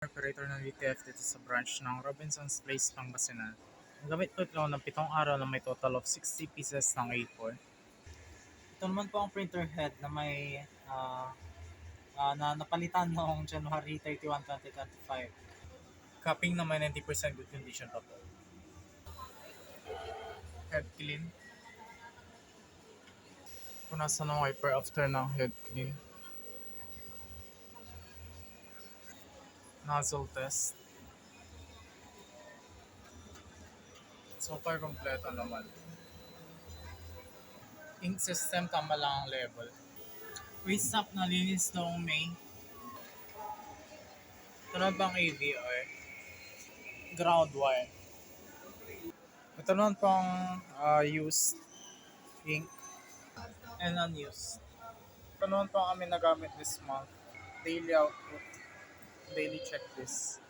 Operator ng UTF dito sa branch ng Robinson's Place, Pangasinan. Gamit po ito ng 7 araw na may total of 60 pieces ng A4. Ito naman po ang printer head na may na napalitan noong January 31, 2025. Copying na may 90% good condition pa po. Head clean. Punasan ng wiper after ng head clean. Nozzle test. So far, kompleto naman. Ink system, tama lang ang level. Waste stop na linis noong May. Ito na bang AVR? Ground wire. Ito naman pang used ink and unused. Ito naman pang kami nagamit this month. Daily output. Daily checklist.